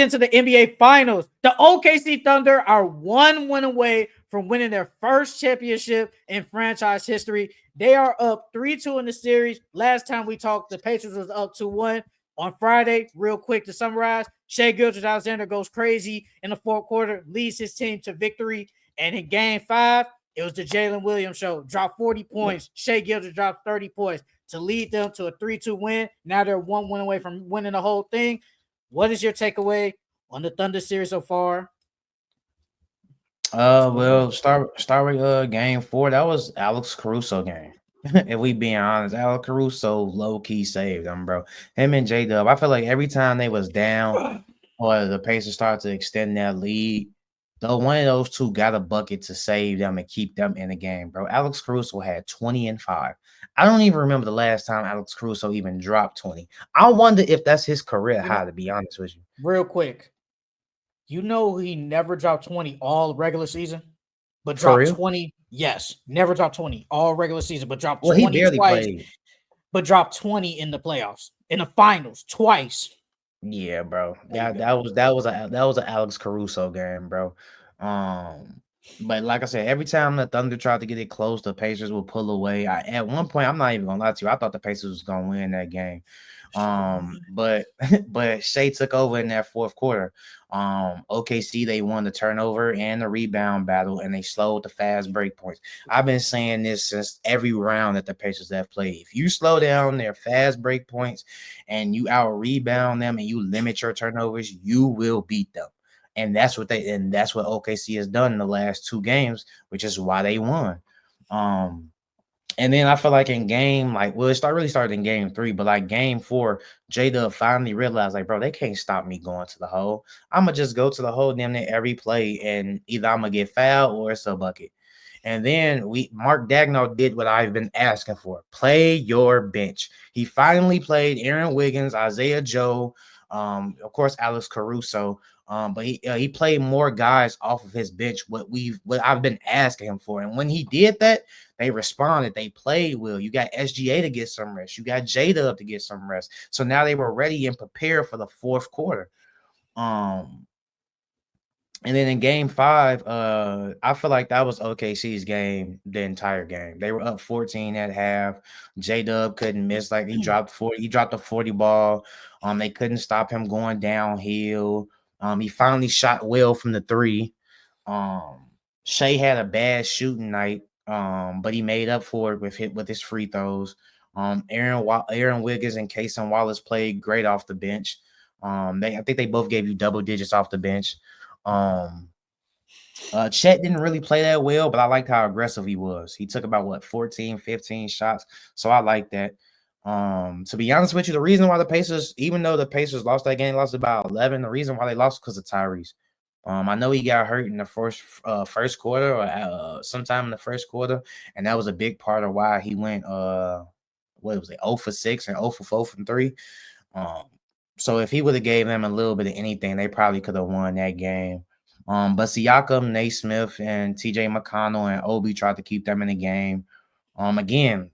into the NBA Finals. The OKC Thunder are 1 win away from winning their first championship in franchise history. They are up 3-2 in the series. Last time we talked, the Pacers was up 2-1. On Friday, real quick to summarize, Shai Gilgeous-Alexander goes crazy in the fourth quarter, leads his team to victory. And in game 5, it was the Jalen Williams show. Dropped 40 points. Shai Gilgeous dropped 30 points to lead them to a 3-2 win. Now they're 1 win away from winning the whole thing. What is your takeaway on the Thunder series so far? Well, start with game 4. That was Alex Caruso game. If we being honest, Alex Caruso low key saved them, bro. Him and J Dub. I feel like every time they was down or the Pacers started to extend their lead, though one of those two got a bucket to save them and keep them in the game, bro. Alex Caruso had 20 and 5. I don't even remember the last time Alex Caruso even dropped 20. I wonder if that's his career high, to be honest with you. Real quick. You know he never dropped 20 all regular season, but For dropped real? 20. Yes, never dropped 20 all regular season, but dropped Well, he 20 barely twice. played. But dropped 20 in the playoffs, in the finals twice. Yeah, bro. That was an Alex Caruso game, bro. But like I said, every time the Thunder tried to get it close, the Pacers would pull away. At one point, I'm not even gonna lie to you, I thought the Pacers was gonna win that game. But but Shea took over in that fourth quarter. OKC, they won the turnover and the rebound battle, and they slowed the fast break points. I've been saying this since every round that the Pacers have played. If you slow down their fast break points and you out rebound them and you limit your turnovers, you will beat them. And that's what OKC has done in the last 2 games, which is why they won. And then I feel like in game, really started in game 3, but like game 4, J-Dub finally realized, like, bro, they can't stop me going to the hole. I'm going to just go to the hole damn near every play, and either I'm going to get fouled or it's a bucket. And then Mark Dagnall did what I've been asking for. Play your bench. He finally played Aaron Wiggins, Isaiah Joe, of course, Alex Caruso. But he played more guys off of his bench, what I've been asking him for. And when he did that, they responded. They played well. You got SGA to get some rest. You got J-Dub to get some rest. So now they were ready and prepared for the fourth quarter. And then in game 5, I feel like that was OKC's game the entire game. They were up 14 at half. J-Dub couldn't miss. Like, he dropped a 40 ball. They couldn't stop him going downhill. He finally shot well from the 3. Shea had a bad shooting night, but he made up for it with his free throws. Aaron Wiggins and Cason Wallace played great off the bench. I think they both gave you double digits off the bench. Chet didn't really play that well, but I liked how aggressive he was. He took about 14, 15 shots. So I like that. To be honest with you, the reason why the Pacers, even though the Pacers lost that game, lost about 11, the reason why they lost because of Tyrese. I know he got hurt in the first quarter or sometime in the first quarter, and that was a big part of why he went 0 for 6 and 0 for 4 from 3. So if he would have gave them a little bit of anything, they probably could have won that game. But Siakam, Naismith, and TJ McConnell and Obi tried to keep them in the game. Again,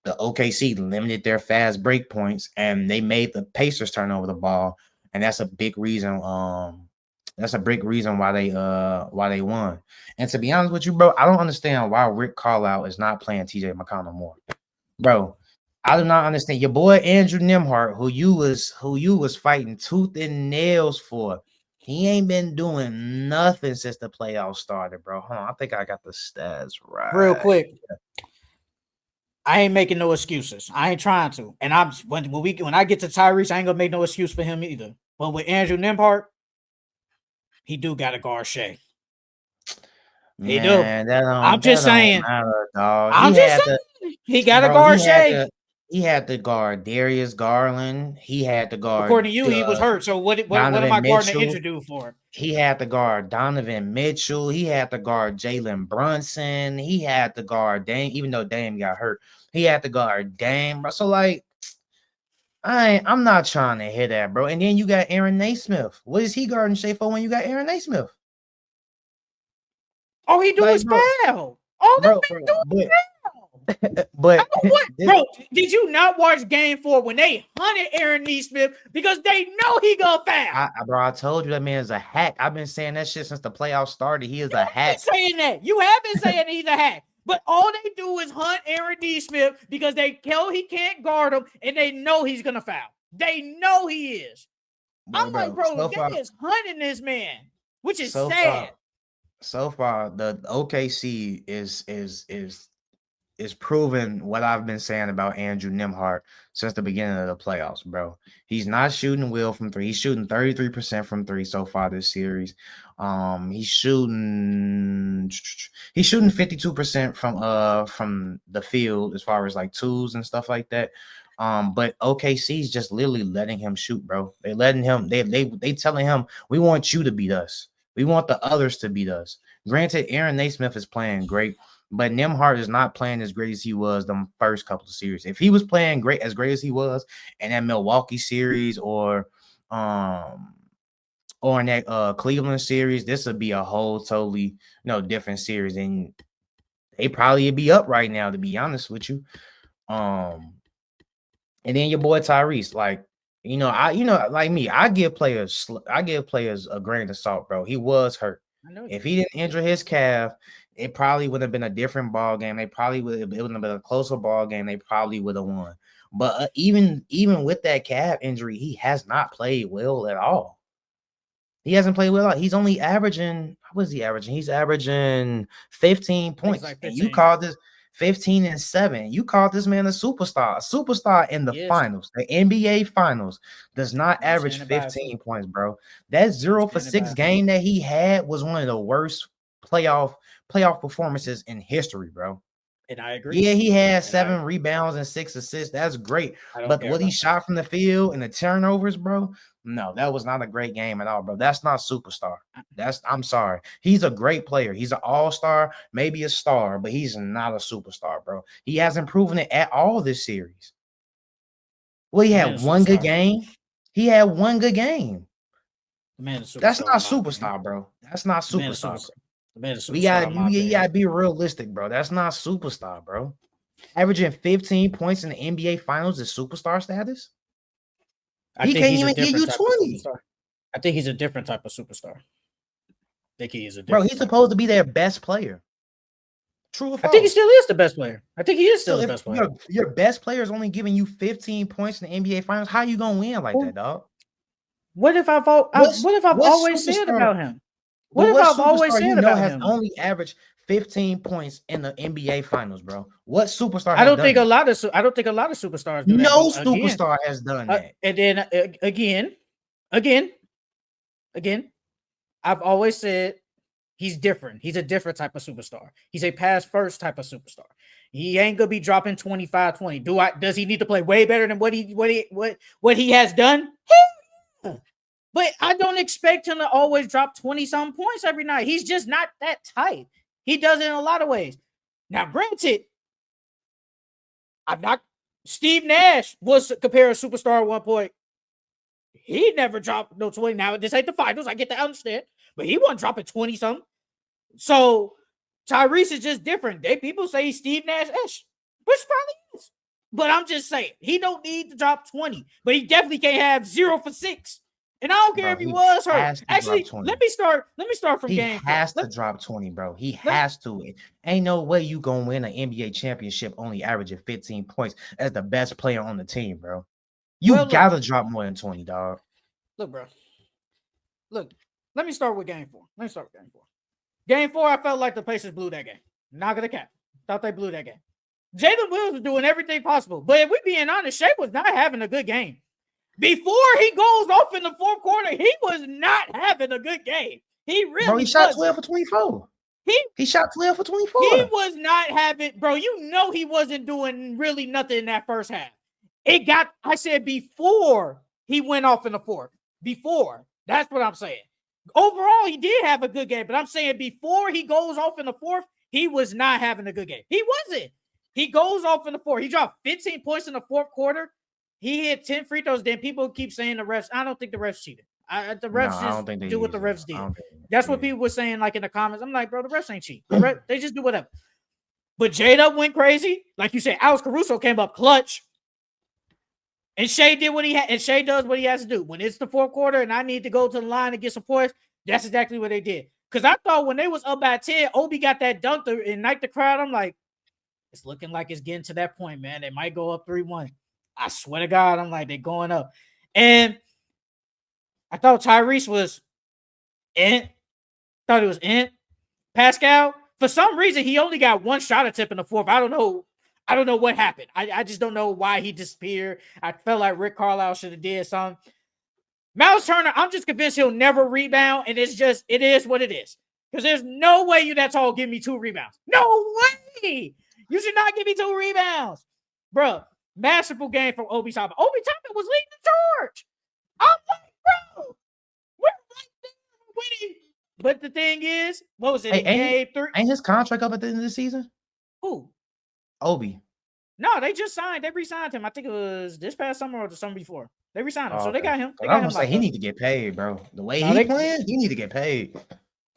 the OKC limited their fast break points, and they made the Pacers turn over the ball, and that's a big reason. That's a big reason why they won. And to be honest with you, bro, I don't understand why Rick Carlisle is not playing TJ McConnell more, bro. I do not understand. Your boy Andrew Nembhard, who you was fighting tooth and nails for, he ain't been doing nothing since the playoffs started, bro. Hold on, I think I got the stats right. Real quick, I ain't making no excuses. I ain't trying to. And when I get to Tyrese, I ain't gonna make no excuse for him either. But with Andrew Nembhard, he do got to guard Shea. He do. I'm just saying. I'm just saying. He got to guard Shea. He had to guard Darius Garland. He had to guard. According to you, he was hurt. So what am I guarding the injury do for? He had to guard Donovan Mitchell. He had to guard Jalen Brunson. He had to guard Dame, even though Dame got hurt. He had to guard Dame. So like, I'm not trying to hit that, bro. And then you got Aaron Naismith. What is he guarding Shea for when you got Aaron Naismith? All he do is foul. All he do is foul. But What, bro? Did you not watch Game 4 when they hunted Aaron Nesmith because they know he gonna foul? Bro, I told you that man is a hack. I've been saying that shit since the playoffs started. He is a hack. Saying that you have been saying he's a hack, but all they do is hunt Aaron Nesmith because they know he can't guard him and they know he's gonna foul. They know he is. I'm like, bro, so they is hunting this man, which is sad. So far, the OKC is proving what I've been saying about Andrew Nembhard since the beginning of the playoffs, bro. He's not shooting well from three. He's shooting 33% from three so far this series. He's shooting 52% from the field as far as like twos and stuff like that. But OKC's just literally letting him shoot, bro. They letting him, they telling him, we want you to beat us. We want the others to beat us. Granted, Aaron Nesmith is playing great, but Nembhard is not playing as great as he was the first couple of series. If he was playing great as he was in that Milwaukee series or in that Cleveland series, this would be a whole totally different series, and they probably would be up right now, to be honest with you. And then your boy Tyrese, like, like me, I give players a grain of salt, bro. He was hurt. If he didn't injure his calf, it probably would have been a different ball game. It would have been a closer ball game. They probably would have won. But even with that calf injury, he has not played well at all. He hasn't played well at all. He's only averaging, what is he averaging? He's averaging 15 points. Like 15. And you call this 15 and 7. You call this man a superstar. A superstar in the finals. The NBA finals does not average 15 points, bro. That 0 for 6 game that he had was one of the worst playoff performances in history, bro. And I agree. Yeah, he had 7 rebounds and 6 assists. That's great. But what he shot from the field and the turnovers, bro, no, that was not a great game at all, bro. That's not superstar. I'm sorry. He's a great player. He's an all-star, maybe a star, but he's not a superstar, bro. He hasn't proven it at all this series. Well, he had one good game. He had one good game. That's not superstar, bro. That's not superstar. We gotta be realistic, bro. That's not superstar, bro. Averaging 15 points in the NBA Finals is superstar status. He can't even give you 20. I think he's a different type of superstar. I think he is a bro. He's supposed to be their best player. True or false? I think he still is the best player. I think he is still the best player. Your best player is only giving you 15 points in the NBA Finals. How you gonna win like that, dog? What if I've always said about him? What if I've always said about him? Has only averaged 15 points in the NBA Finals, bro. What superstar? I don't think a lot of superstars do that. No superstar has done that. And then again, I've always said he's different. He's a different type of superstar. He's a pass first type of superstar. He ain't gonna be dropping 25, 20. Does he need to play way better than what he has done? But I don't expect him to always drop 20-some points every night. He's just not that type. He does it in a lot of ways. Now, granted, Steve Nash was compared a superstar at one point. He never dropped no 20. Now, this ain't the finals. I get to understand. But he wasn't dropping 20-something. So, Tyrese is just different. People say he's Steve Nash-ish, which probably is. But I'm just saying, he don't need to drop 20. But he definitely can't have 0 for 6. And I don't care if he was hurt. Actually, let me start from game. He has to drop 20, bro. He has to. Ain't no way you gonna win an NBA championship only averaging 15 points as the best player on the team, bro. You gotta drop more than 20, dog. Look, bro. Look, let me start with game 4. Game 4, I felt like the Pacers blew that game. Not gonna cap. Thought they blew that game. Jalen Williams was doing everything possible. But if we're being honest, Shea was not having a good game. Before he goes off in the fourth quarter, he was not having a good game. He really bro, he shot 12 for 24. He shot 12 for 24. He was not having, bro, he wasn't doing really nothing in that first half. I said before he went off in the fourth. Before. That's what I'm saying. Overall, he did have a good game, but I'm saying before he goes off in the fourth, he was not having a good game. He wasn't. He goes off in the fourth. He dropped 15 points in the fourth quarter. He hit 10 free throws. Then people keep saying the refs. I don't think the refs cheated. The refs just do what the refs did. That's what people were saying, like in the comments. I'm like, bro, the refs ain't cheat. They just do whatever. But J-Dub went crazy. Like you said, Alex Caruso came up clutch. And Shea did what he had, and Shea does what he has to do. When it's the fourth quarter and I need to go to the line and get some points, that's exactly what they did. Because I thought when they was up by 10, Obi got that dunk to ignite the crowd. I'm like, it's looking like it's getting to that point, man. They might go up 3-1. I swear to God, I'm like, they're going up. And I thought Tyrese was in. Thought it was in. Pascal, for some reason, he only got one shot attempt in the fourth. I don't know what happened. I just don't know why he disappeared. I felt like Rick Carlisle should have did something. Miles Turner, I'm just convinced he'll never rebound, and it is what it is. Because there's no way you that tall give me 2 rebounds. No way! You should not give me 2 rebounds. Bro, masterful game from Obi Toppin. Obi Toppin was leading the charge. I'm like, bro, we're right there winning. But the thing is, what was it? Game 3? Ain't his contract up at the end of the season? Who? Obi. No, they just signed. They re-signed him. I think it was this past summer or the summer before. They re-signed him, so they got him. They I'm got gonna him. Say he need to get paid, bro. The way he playing, he need to get paid.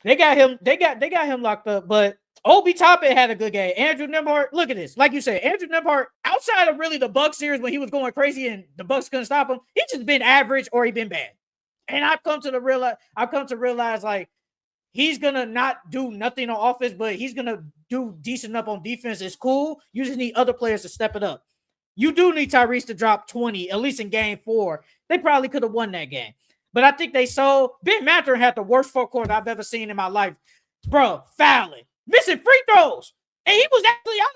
They got him. They got him locked up. But Obi Toppin had a good game. Andrew Nembhard, look at this. Like you said, Andrew Nembhard, outside of really the Bucks series when he was going crazy and the Bucks couldn't stop him, he just been average or he been bad. And I've come to realize like he's gonna not do nothing on offense, but he's gonna do decent enough on defense. It's cool. You just need other players to step it up. You do need Tyrese to drop 20, at least in game 4. They probably could have won that game. But I think they sold. Ben Mathurin had the worst fourth quarter I've ever seen in my life. Bro, fouling, missing free throws. And he was actually out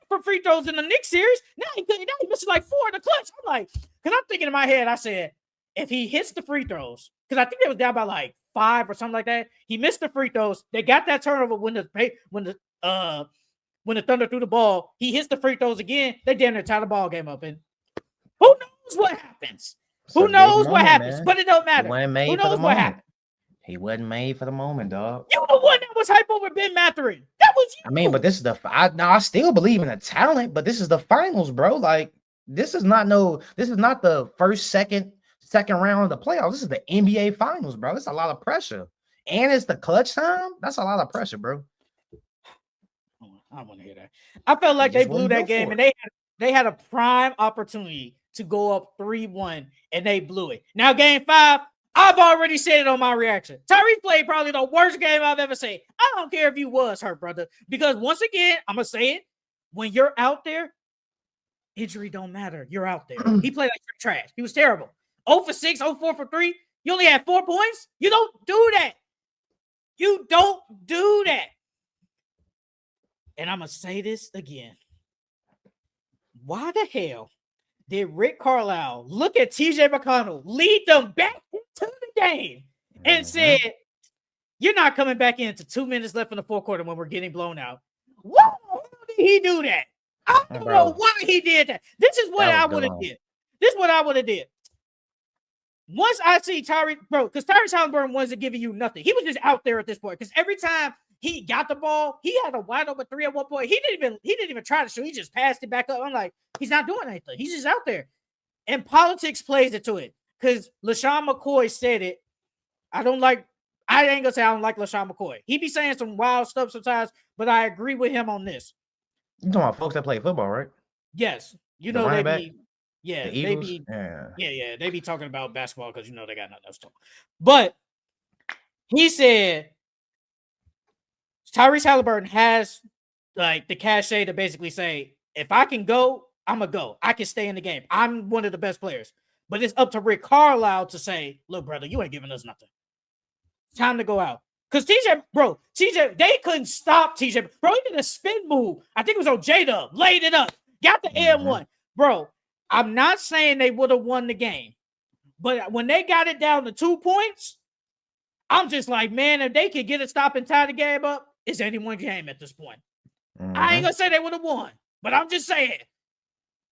for free throws in the Knicks series. Now he missing like 4 in the clutch. I'm like, because I'm thinking in my head, I said, if he hits the free throws, because I think they was down by like 5 or something like that. He missed the free throws. They got that turnover when the Thunder threw the ball. He hits the free throws again. They damn near tie the ball game up. And who knows what happens? Who knows what happens? But it don't matter. Who knows what happened? He wasn't made for the moment, dog. You the one that was hype over Ben Mathurin. That was you. I mean, but this is I still believe in the talent, but this is the finals, bro. Like, this is not the second round of the playoffs. This is the NBA finals, bro. It's a lot of pressure. And it's the clutch time. That's a lot of pressure, bro. I don't want to hear that. I felt like they blew that game, and they had a prime opportunity to go up 3-1, and they blew it. Now, game 5, I've already said it on my reaction. Tyrese played probably the worst game I've ever seen. I don't care if you was hurt, brother, because once again, I'm going to say it, when you're out there, injury don't matter. You're out there. He played like trash. He was terrible. 0 for 6, 0 for 3. You only had 4 points? You don't do that. You don't do that. And I'm going to say this again. Why the hell did Rick Carlisle look at TJ McConnell, lead them back into the game, and said, you're not coming back in until 2 minutes left in the fourth quarter when we're getting blown out? Why did he do that? I don't know why he did that. This is what I would have did. This is what I would have did. Once I see Tyrese, bro, because Tyrese Halliburton wasn't giving you nothing. He was just out there at this point. Because every time he got the ball, he had a wide open 3 at one point. He didn't even try to shoot. He just passed it back up. I'm like, he's not doing anything. He's just out there. And politics plays into it. Because LaShawn McCoy said it. I ain't gonna say I don't like LaShawn McCoy. He be saying some wild stuff sometimes, but I agree with him on this. You talking about folks that play football, right? Yes. You know they be. Yeah, they be. Yeah. They be talking about basketball because you know they got nothing else to talk. But he said Tyrese Halliburton has like the cachet to basically say, if I can go, I'm gonna go. I can stay in the game. I'm one of the best players. But it's up to Rick Carlisle to say, look, brother, you ain't giving us nothing. It's time to go out. Because TJ, they couldn't stop TJ. Bro, he did a spin move. I think it was on J-Dub. Laid it up. Got the M1. Bro, I'm not saying they would have won the game. But when they got it down to 2 points, I'm just like, man, if they could get a stop and tie the game up, it's anyone's game at this point. I ain't going to say they would have won. But I'm just saying.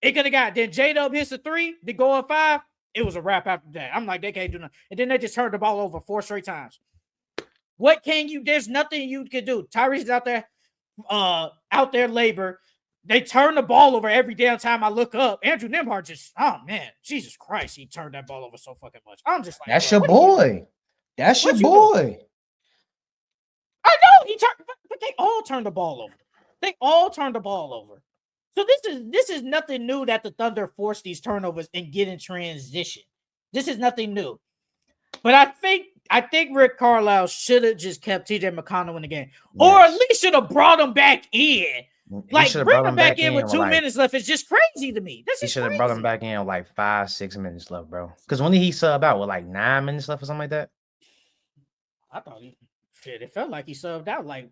It could have got. Then J-Dub hits a 3. They go up 5. It was a wrap after that. I'm like, they can't do nothing. And then they just turned the ball over 4 straight times. What can you? There's nothing you can do. Tyrese is out there labor. They turn the ball over every damn time I look up. Andrew Nembhard just, oh man, Jesus Christ, he turned that ball over so fucking much. I'm just like, that's your boy. That's your boy. I know he turned, but they all turned the ball over. They all turned the ball over. So this is nothing new that the Thunder force these turnovers and get in transition. This is nothing new. But I think Rick Carlisle should have just kept TJ McConnell in the game. Or at least should have brought him back in. Like, bring him back in with 2 minutes left is just crazy to me. He should have brought him back in with like 5-6 minutes left, bro. Because when did he sub out with like 9 minutes left or something like that? I thought it felt like he subbed out like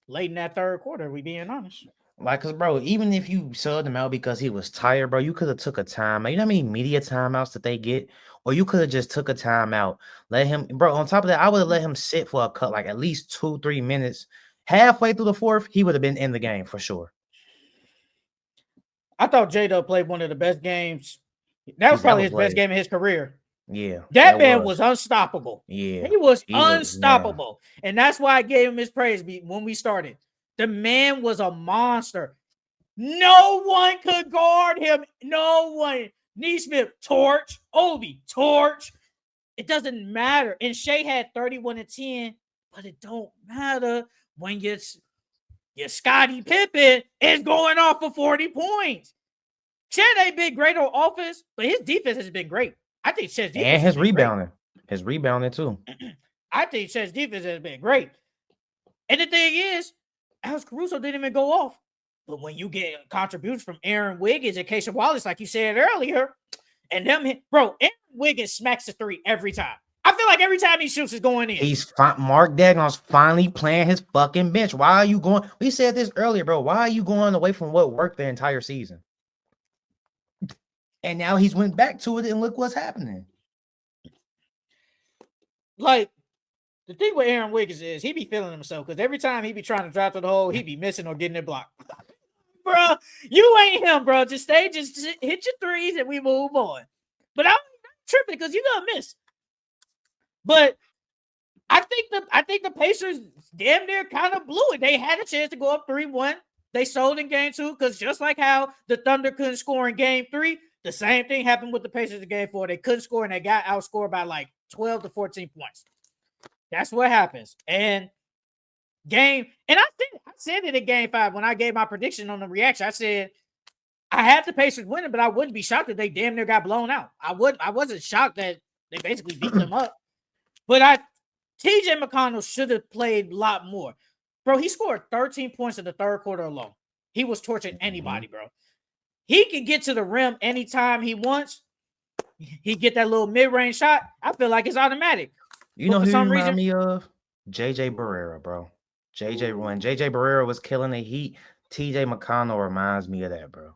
late in that third quarter, we being honest. Like, cause bro, even if you subbed him out because he was tired, bro, you could have took a timeout. You know how many media timeouts that they get? Or you could have just took a timeout. Let him, bro, on top of that, I would have let him sit for a cut, like at least 2-3 minutes. Halfway through the fourth, he would have been in the game for sure. I thought J-Dub played one of the best games. That was probably his best game in his career. Yeah. That man was unstoppable. Yeah. He was unstoppable. And that's why I gave him his praise when we started. The man was a monster. No one could guard him. No one. Neesmith, torch. Obi, torch. It doesn't matter. And Shea had 31 and 10, but it don't matter when your Scottie Pippen is going off for 40 points. Shea ain't been great on offense, but his defense has been great. I think Shea's defense and his rebounding. Great. His rebounding too. I think Shea's defense has been great. And the thing is, Alex Caruso didn't even go off. But when you get contributions from Aaron Wiggins and Keisha Wallace, like you said earlier, and them, bro, Aaron Wiggins smacks the three every time. I feel like every time he shoots is going in. Mark Dagnall's finally playing his fucking bench. Why are you going? We said this earlier, bro. Why are you going away from what worked the entire season? And now he's went back to it, and look what's happening. Like, the thing with Aaron Wiggins is he be feeling himself because every time he be trying to drive to the hole, he be missing or getting it blocked. Bro, you ain't him, bro. Just hit your threes and we move on. But I'm tripping because you're gonna miss. But I think the Pacers damn near kind of blew it. They had a chance to go up 3-1. They sold in game 2 because just like how the Thunder couldn't score in game 3, the same thing happened with the Pacers in game 4. They couldn't score and they got outscored by like 12 to 14 points. That's what happens. And I said it in game 5 when I gave my prediction on the reaction. I said I had the Pacers winning, but I wouldn't be shocked if they damn near got blown out. I wasn't shocked that they basically beat them up. But TJ McConnell should have played a lot more. Bro, he scored 13 points in the third quarter alone. He was torching anybody, bro. He can get to the rim anytime he wants. He get that little mid-range shot. I feel like it's automatic. You know who you remind me of? JJ Barrera, bro. When JJ Barrera was killing the Heat, TJ McConnell reminds me of that, bro.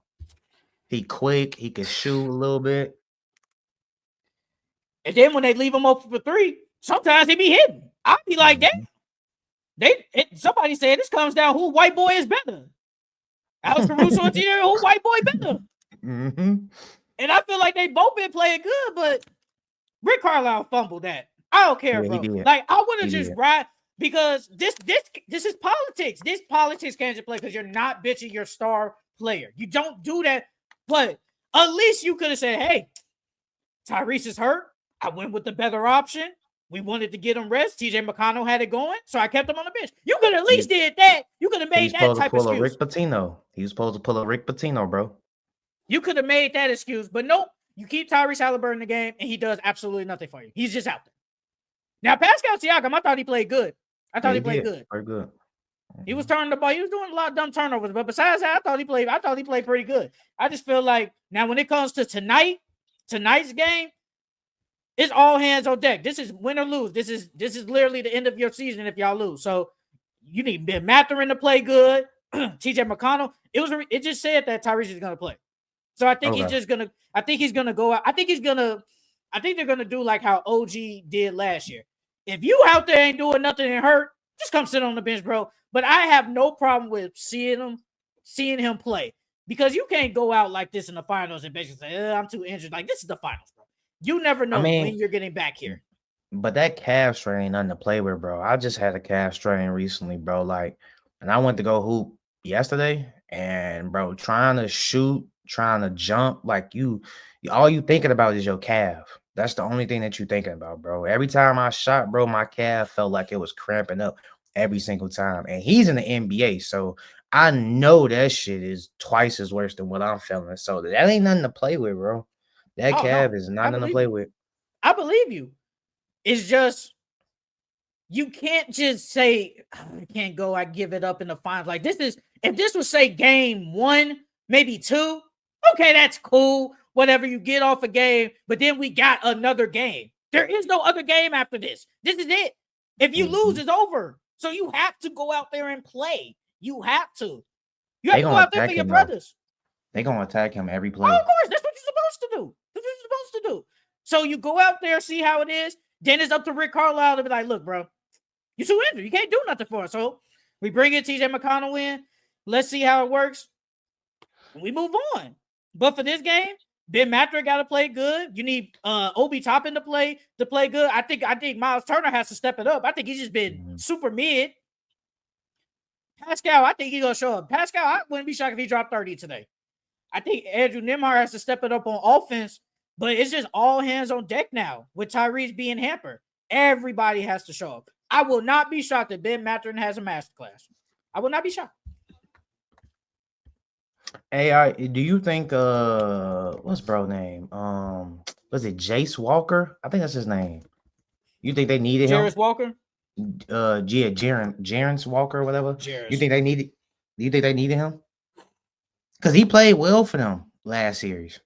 He quick. He can shoot a little bit. And then when they leave him open for 3, sometimes he be hitting. I'll be like, somebody said this comes down who white boy is better. Alex Caruso and TJ, who white boy better? Mm-hmm. And I feel like they both been playing good, but Rick Carlisle fumbled that. I don't care, bro. Like, I would have just ride because this is politics. This politics can't play because you're not bitching your star player. You don't do that. But at least you could have said, hey, Tyrese is hurt. I went with the better option. We wanted to get him rest. TJ McConnell had it going, so I kept him on the bench. You could at least did that. You could have made that type of excuse. Rick Pitino. He was supposed to pull a Rick Pitino, bro. You could have made that excuse, but nope. You keep Tyrese Halliburton in the game, and he does absolutely nothing for you. He's just out there. Now, Pascal Siakam, I thought he played good. He played good. Very good. He was turning the ball. He was doing a lot of dumb turnovers, but besides that, I thought he played pretty good. I just feel like now when it comes to tonight's game, it's all hands on deck. This is win or lose. This is literally the end of your season if y'all lose. So you need Ben Mathurin to play good. TJ McConnell. It just said that Tyrese is gonna play. So I think he's gonna go out. I think they're gonna do like how OG did last year. If you out there ain't doing nothing and hurt, just come sit on the bench, bro. But I have no problem with seeing him play because you can't go out like this in the finals and basically say, I'm too injured. Like, this is the finals, bro. You never know when you're getting back here. But that calf strain ain't nothing to play with, bro. I just had a calf strain recently, bro. Like, and I went to go hoop yesterday, and bro, trying to shoot, trying to jump, like all you thinking about is your calf. That's the only thing that you're thinking about, bro. Every time I shot, bro, my calf felt like it was cramping up every single time. And he's in the NBA, so I know that shit is twice as worse than what I'm feeling. So that ain't nothing to play with, bro. That Oh calf no, is I not nothing to believe play you. with. I believe you. It's just you can't just say I can't go. I give it up in the finals. Like this is if this was say game 1, maybe 2. Okay, that's cool. Whatever you get off a game, but then we got another game. There is no other game after this. This is it. If you lose, it's over. So you have to go out there and play. You have to. You have They to go gonna out there for attack your him though. brothers. They gonna attack him every Oh, play. of course, that's what you're supposed to do. That's what you're supposed to do. So you go out there, see how it is. Then it's up to Rick Carlisle to be like, look, bro, you're too injured. You can't do nothing for us. So we bring in TJ McConnell in. Let's see how it works. We move on. But for this game, Ben Mather got to play good. You need Obi Toppin to play good. I think Miles Turner has to step it up. I think he's just been super mid. Pascal, I think he's gonna show up. Pascal, I wouldn't be shocked if he dropped 30 today. I think Andrew Nimhar has to step it up on offense, but it's just all hands on deck now with Tyrese being hampered. Everybody has to show up. I will not be shocked if Ben Mathurin has a masterclass. I will not be shocked. AI, do you think what's bro name? Was it Jace Walker? I think that's his name. You think they needed him? Jarris Walker? Yeah, Jarence Walker or whatever. You Jarris. think they needed do you think they needed him? Because he played well for them last series.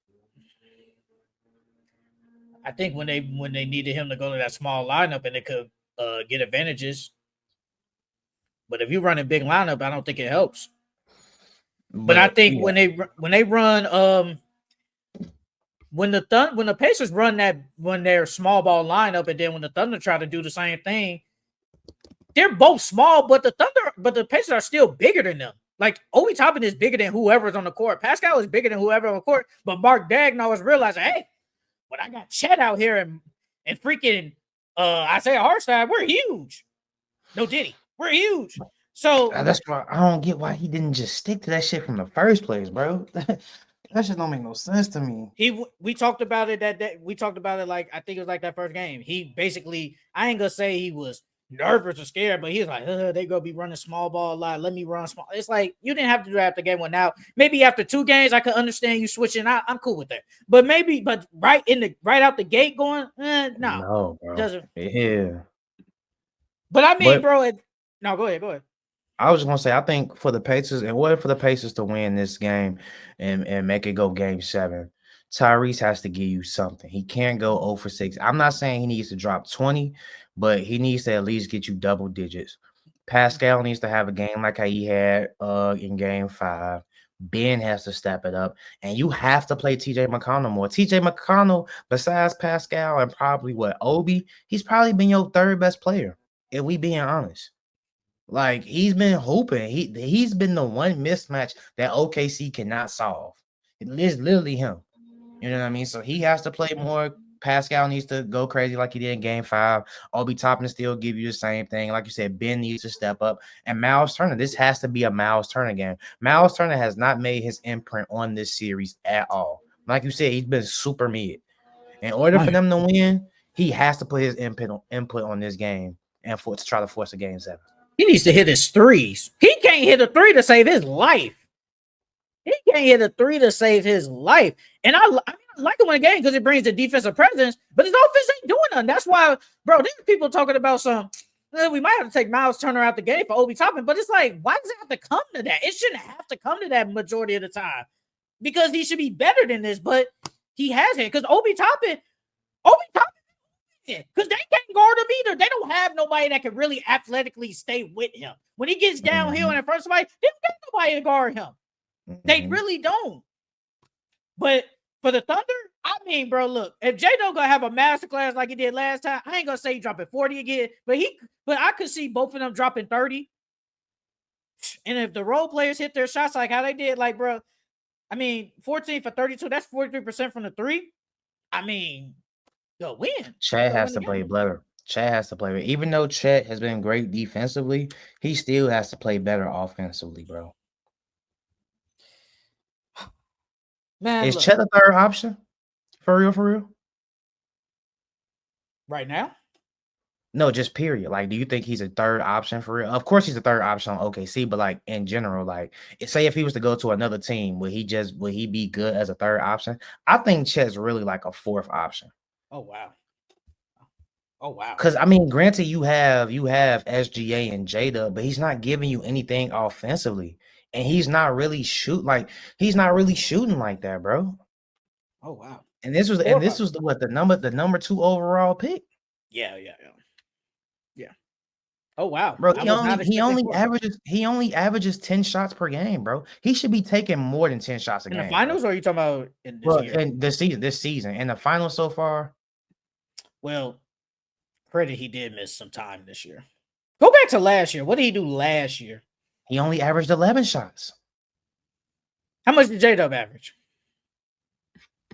I think when they needed him to go to that small lineup and they could get advantages. But if you run a big lineup, I don't think it helps. But I think yeah. when they run when the Pacers run that when they're small ball lineup and then when the Thunder try to do the same thing, they're both small, but the Pacers are still bigger than them. Like Obi Toppin is bigger than whoever's on the court. Pascal is bigger than whoever on the court, but Mark Daigneault is realizing, hey, when I got Chet out here and freaking Isaiah Hartenstein, we're huge. No Diddy, we're huge. So That's why I don't get why he didn't just stick to that shit from the first place, bro. That shit don't make no sense to me. We talked about it we talked about it like I think it was like that first game. He basically I ain't gonna say he was nervous or scared, but he was like, they gonna be running small ball a lot. Let me run small. It's like you didn't have to do that after game 1. Now maybe after 2 games, I could understand you switching out. I'm cool with that. But maybe, right out the gate going, No, bro. Doesn't. Yeah. But I mean, bro, no, go ahead. I was just gonna say, I think for the Pacers, in order for the Pacers to win this game and make it go game 7, Tyrese has to give you something. He can't go 0 for 6. I'm not saying he needs to drop 20, but he needs to at least get you double digits. Pascal needs to have a game like how he had in game 5. Ben has to step it up, and you have to play TJ McConnell more. TJ McConnell, besides Pascal and probably Obi, he's probably been your 3rd best player, if we being honest. Like he's been hooping. He's been the one mismatch that OKC cannot solve. It is literally him. You know what I mean? So he has to play more. Pascal needs to go crazy like he did in game 5. Obi Toppin still give you the same thing. Like you said, Ben needs to step up. And Miles Turner, this has to be a Miles Turner game. Miles Turner has not made his imprint on this series at all. Like you said, he's been super mid. In order for them to win, he has to put his input on this game and to try to force a game 7. He needs to hit his threes. He can't hit a 3 to save his life. He can't hit a 3 to save his life. And I like him in a game because it brings the defensive presence, but his offense ain't doing nothing. That's why, bro, there's people talking about we might have to take Miles Turner out the game for Obi Toppin, but it's like, why does it have to come to that? It shouldn't have to come to that majority of the time because he should be better than this, but he hasn't because Obi Toppin, because they can't guard him either. They don't have nobody that can really athletically stay with him. When he gets downhill and in front of somebody, they don't got nobody to guard him. They really don't. But for the Thunder, I mean, bro, look, if J don't gonna have a masterclass like he did last time, I ain't gonna say he dropping 40 again, but I could see both of them dropping 30. And if the role players hit their shots like how they did, like, bro, I mean, 14 for 32, that's 43% from the 3. I mean, they'll win. Chad has to play better. Chad has to play better. Even though Chet has been great defensively, he still has to play better offensively, bro. Man, is Chet a 3rd option? For real? Right now? No, just period. Like, do you think he's a third option for real? Of course, he's a third option on OKC, but like in general, like say if he was to go to another team, would he be good as a third option? I think Chet's really like a fourth option. Oh wow. Oh wow. Because I mean, granted, you have SGA and Jada, but he's not giving you anything offensively, and he's not really shooting like that, bro. Oh wow. And this was the number 2 overall pick. Yeah. Oh wow. Bro, I was not expecting he only averages 10 shots per game, bro. He should be taking more than 10 shots a in game. the finals, or are you talking about in this year? In this season. In the finals so far. Well, credit he did miss some time this year. Go back to last year. What did he do last year? He only averaged 11 shots. How much did J-Dub average?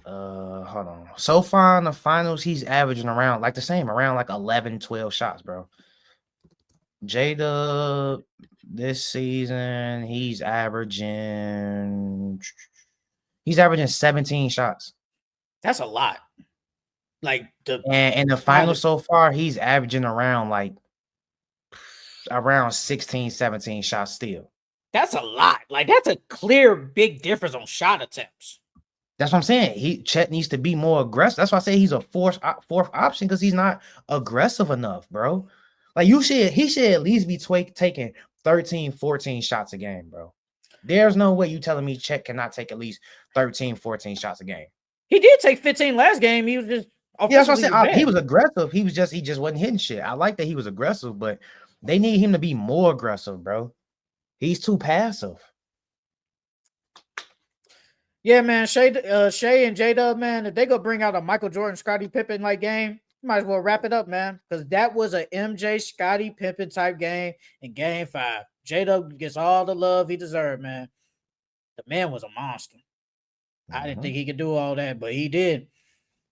Hold on. So far in the finals, he's averaging around like 11, 12 shots, bro. J-Dub this season, he's averaging 17 shots. That's a lot. Like and in the finals so far, he's averaging around 16, 17 shots still. That's a lot. Like, that's a clear big difference on shot attempts. That's what I'm saying. Chet needs to be more aggressive. That's why I say he's a fourth option, because he's not aggressive enough, bro. Like he should at least be taking 13, 14 shots a game, bro. There's no way you telling me Chet cannot take at least 13, 14 shots a game. He did take 15 last game. He was just that's what I said. He was aggressive. He just wasn't hitting shit. I like that he was aggressive, but they need him to be more aggressive, bro. He's too passive. Yeah, man. Shea and J-Dub, man, if they go bring out a Michael Jordan, Scottie Pippen like game, you might as well wrap it up, man. Because that was a MJ Scottie Pippen type game in game 5. J-Dub gets all the love he deserved, man. The man was a monster. Mm-hmm. I didn't think he could do all that, but he did.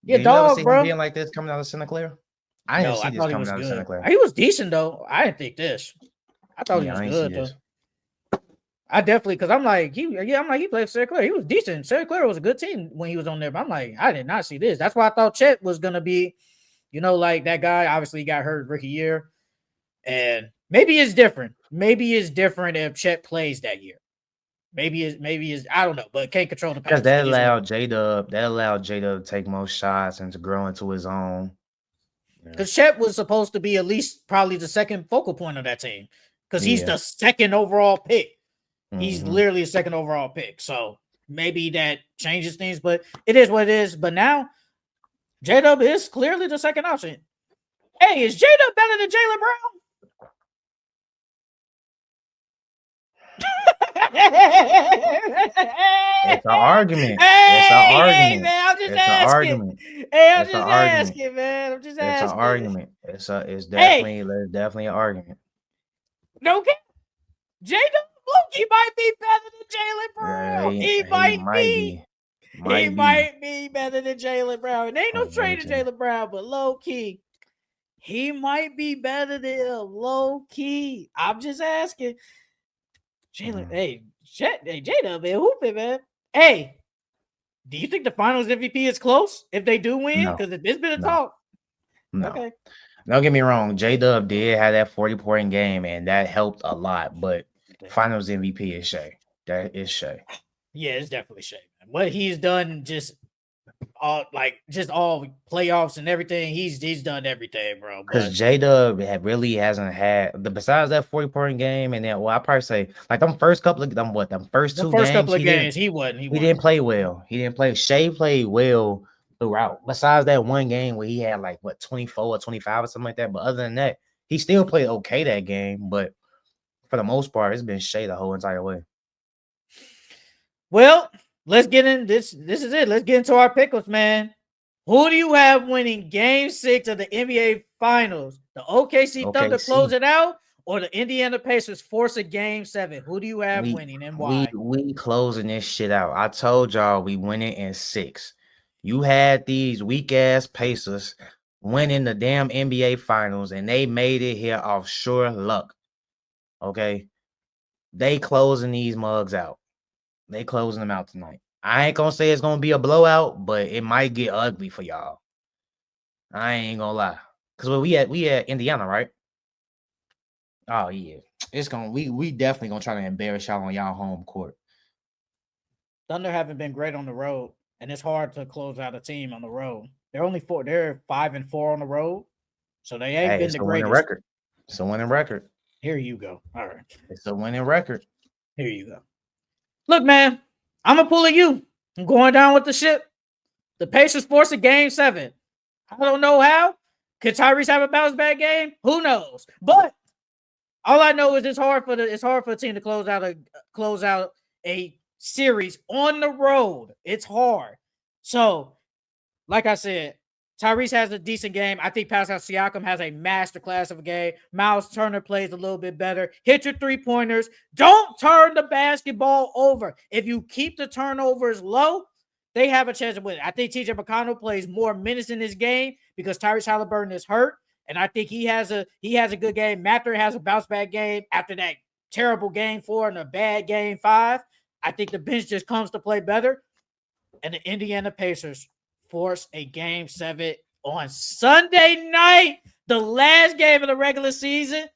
Yeah, dog, bro. Him being like this coming out of Santa Clara? I didn't see this coming out of Santa Clara. He was decent though. I didn't think this. I thought he was good though. I definitely, because I'm like, he played for Santa Clara. He was decent. Santa Clara was a good team when he was on there, but I'm like, I did not see this. That's why I thought Chet was gonna be, like that guy. Obviously, he got hurt rookie year, and maybe it's different. Maybe it's different if Chet plays that year. Maybe it's I don't know, but can't control the pass. Because that allowed J-Dub to take more shots and to grow into his own. Because Chet was supposed to be at least probably the second focal point of that team, because he's the second overall pick. He's literally a second overall pick. So maybe that changes things, but it is what it is. But now J-Dub is clearly the second option. Hey, is J-Dub better than Jaylen Brown? It's an argument. Hey, man, I'm just asking. I'm just asking, man. I'm just asking. It's an argument. It's definitely an argument. Okay. J-Dub he might be better than Jaylen Brown. He might be better than Jaylen Brown. And ain't no trade to Jaylen Brown, but low key, he might be better than him. Low key. I'm just asking. Jaylen, J-Dub, man, hooping, man. Hey, do you think the Finals MVP is close if they do win? Because it's been a talk. No. Okay. Don't get me wrong. J-Dub did have that 40-point game, and that helped a lot, but Finals MVP is Shea. That is Shea. Yeah, it's definitely Shea. What he's done, just all playoffs and everything. He's done everything, bro. Because J-Dub really hasn't had besides that 40-point game, and then I probably say them first couple of games. He didn't play well. He didn't play. Shea played well throughout. Besides that one game where he had 24 or 25 or something like that. But other than that, he still played okay that game. But for the most part, it's been Shea the whole entire way. Well, let's get in. This is it. Let's get into our pickles, man. Who do you have winning Game 6 of the NBA Finals? The OKC Thunder close it out, or the Indiana Pacers force a Game 7? Who do you have winning and why? We closing this shit out. I told y'all we winning in 6. You had these weak ass Pacers winning the damn NBA Finals, and they made it here off sure luck. Okay, they closing these mugs out. They closing them out tonight. I ain't gonna say it's gonna be a blowout, but it might get ugly for y'all. I ain't gonna lie. Because we at Indiana, right? Oh yeah, it's gonna we definitely gonna try to embarrass y'all on y'all home court. Thunder haven't been great on the road, and it's hard to close out a team on the road. They're 5-4 on the road, so they ain't been It's the a winning greatest. record. It's a winning record. Here you go. All right, It's a winning record. here you go. Look, man, I'm gonna pull a you. I'm going down with the ship. The Pacers force a game 7. I don't know how. Could Tyrese have a bounce back game? Who knows? But all I know is it's hard for a team to close out a series on the road. It's hard. So, like I said, Tyrese has a decent game. I think Pascal Siakam has a masterclass of a game. Miles Turner plays a little bit better. Hit your 3-pointers. Don't turn the basketball over. If you keep the turnovers low, they have a chance to win. I think TJ McConnell plays more minutes in this game because Tyrese Halliburton is hurt. And I think he has a good game. Mather has a bounce back game after that terrible game 4 and a bad game 5. I think the bench just comes to play better. And the Indiana Pacers force a game 7 on Sunday night, the last game of the regular season.